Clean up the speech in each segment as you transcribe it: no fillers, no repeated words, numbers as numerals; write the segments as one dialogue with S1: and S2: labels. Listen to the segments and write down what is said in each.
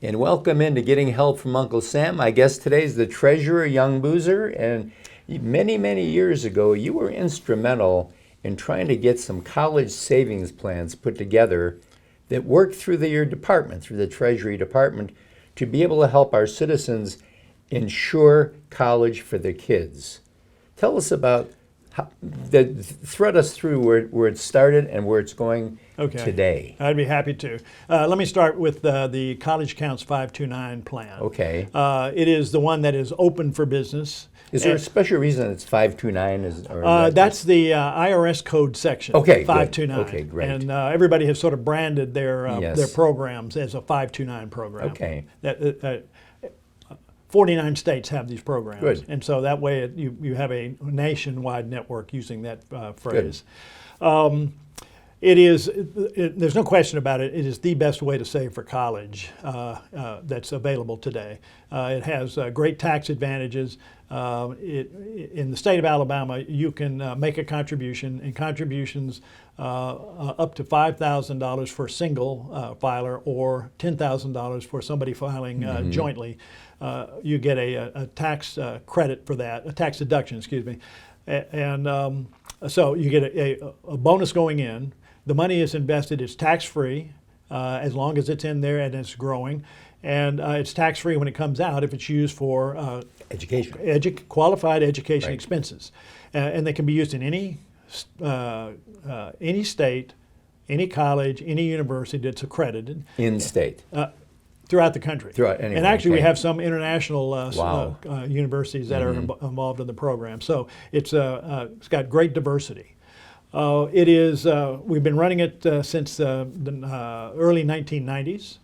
S1: And welcome into Getting Help from Uncle Sam. My guest today is the treasurer, Young Boozer. And many, many years ago, you were instrumental in trying to get some college savings plans put together that worked through your department, through the Treasury Department, to be able to help our citizens insure college for their kids. Tell us about thread us through where it started and where it's going today.
S2: I'd be happy to. Let me start with the College Counts 529 plan.
S1: Okay.
S2: It is the one that is open for business.
S1: Is there a special reason it's 529?
S2: That's the IRS code section.
S1: Okay,
S2: 529.
S1: Good. Okay, great.
S2: And everybody has sort of branded their
S1: Yes.
S2: programs as a 529 program.
S1: Okay.
S2: 49 states have these programs.
S1: Good.
S2: And so that way you have a nationwide network using that phrase. There's no question about it, it is the best way to save for college that's available today. It has great tax advantages. In the state of Alabama, you can make a contribution, and contributions up to $5,000 for a single filer or $10,000 for somebody filing jointly. You get a tax credit for that, a tax deduction, excuse me. And so you get a bonus going in. The money is invested, it's tax-free as long as it's in there and it's growing. And it's tax-free when it comes out if it's used for
S1: education,
S2: qualified education
S1: right.
S2: expenses. And they can be used in any state, any college, any university that's accredited.
S1: In state.
S2: Throughout the country.
S1: Anyway,
S2: and actually,
S1: okay.
S2: We have some international
S1: Wow.
S2: universities that are involved in the program. So it's got great diversity. We've been running it since the early 1990s.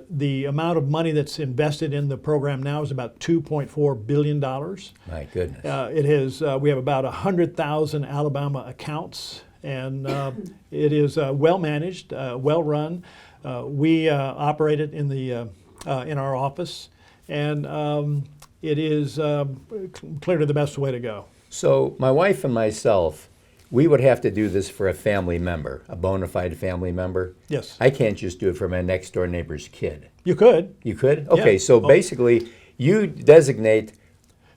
S2: The amount of money that's invested in the program now is about $2.4 billion.
S1: My goodness.
S2: We have about 100,000 Alabama accounts, and it is well managed, well run. We operate it in our office, and it is clearly the best way to go.
S1: So my wife and myself, we would have to do this for a family member, a bona fide family member.
S2: Yes.
S1: I can't just do it for my next door neighbor's kid.
S2: You could.
S1: You could? Okay,
S2: Yeah.
S1: so basically you designate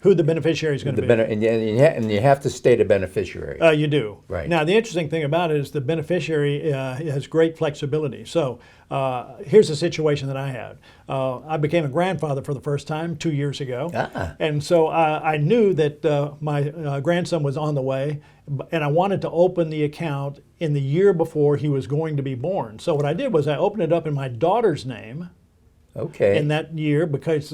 S2: who the beneficiary is going to be.
S1: And you have to state a beneficiary.
S2: You do.
S1: Right.
S2: Now, the interesting thing about it is the beneficiary has great flexibility. So here's a situation that I had. I became a grandfather for the first time 2 years ago. And so I knew that my grandson was on the way, and I wanted to open the account in the year before he was going to be born. So what I did was I opened it up in my daughter's name.
S1: Okay.
S2: In that year, because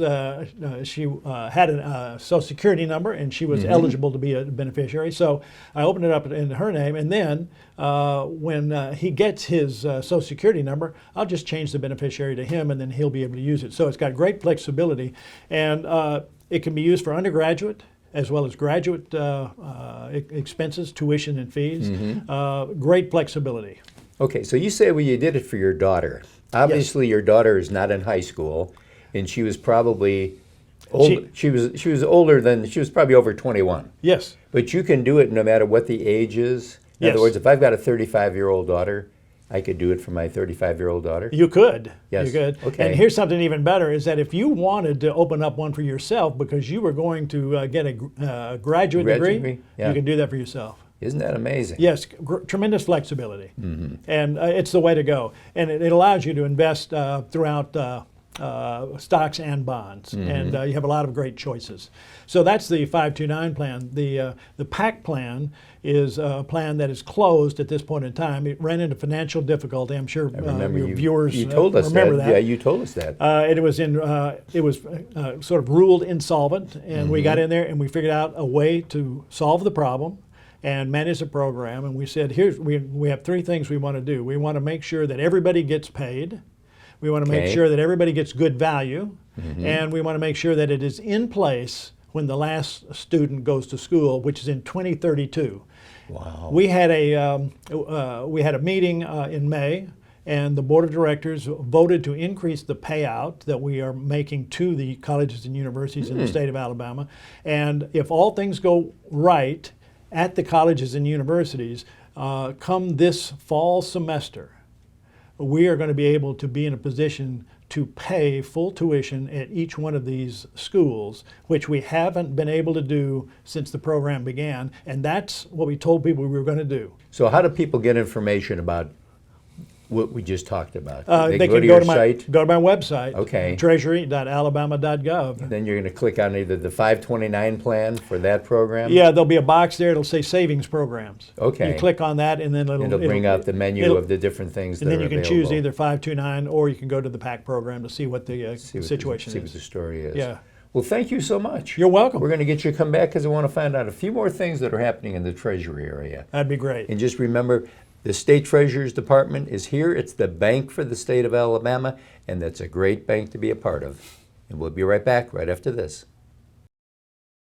S2: she had a Social Security number and she was eligible to be a beneficiary. So I opened it up in her name, and then when he gets his Social Security number, I'll just change the beneficiary to him, and then he'll be able to use it. So it's got great flexibility, and it can be used for undergraduate as well as graduate expenses, tuition and fees. Great flexibility.
S1: Okay, so you say you did it for your daughter. Obviously,
S2: Yes.
S1: Your daughter is not in high school, and she was probably old. She was older than she was probably over 21.
S2: Yes.
S1: But you can do it no matter what the age is. In other words, if I've got a 35-year-old daughter, I could do it for my 35-year-old daughter.
S2: You could.
S1: Yes.
S2: You could.
S1: Okay.
S2: And here's something even better: is that if you wanted to open up one for yourself because you were going to get a graduate degree,
S1: yeah.
S2: you can do that for yourself.
S1: Isn't that amazing?
S2: Yes, tremendous flexibility, and it's the way to go. And it allows you to invest throughout stocks and bonds, and you have a lot of great choices. So that's the 529 plan. The PAC plan is a plan that is closed at this point in time. It ran into financial difficulty. I'm sure your viewers
S1: you told us
S2: remember that.
S1: Yeah, you told us that.
S2: It was sort of ruled insolvent, and we got in there and we figured out a way to solve the problem and manage the program. And we said, we have three things we want to do. We want to make sure that everybody gets paid. We want to make sure that everybody gets good value. And we want to make sure that it is in place when the last student goes to school, which is in 2032.
S1: Wow.
S2: We had a meeting in May, and the board of directors voted to increase the payout that we are making to the colleges and universities in the state of Alabama. And if all things go right at the colleges and universities, come this fall semester, we are going to be able to be in a position to pay full tuition at each one of these schools, which we haven't been able to do since the program began. And that's what we told people we were going to do.
S1: So how do people get information about what we just talked about?
S2: They
S1: go
S2: can
S1: to
S2: go
S1: your
S2: to my
S1: site,
S2: website,
S1: Okay.
S2: treasury.alabama.gov.
S1: then you're going to click on either the 529 plan for that program.
S2: Yeah, there'll be a box there. It'll say savings programs.
S1: Okay.
S2: You click on that, and then
S1: It'll bring out the menu
S2: it'll-
S1: of the different things that
S2: and then
S1: are
S2: you can
S1: available.
S2: choose either 529, or you can go to the PAC program to see what the
S1: See what
S2: situation
S1: see what
S2: is.
S1: the story is.
S2: Yeah.
S1: Well, thank you so much.
S2: You're welcome.
S1: We're going to get you to come back because I want to find out a few more things that are happening in the Treasury area.
S2: That'd be great.
S1: And just remember, the State Treasurer's Department is here. It's the bank for the state of Alabama, and that's a great bank to be a part of. And we'll be right back right after this.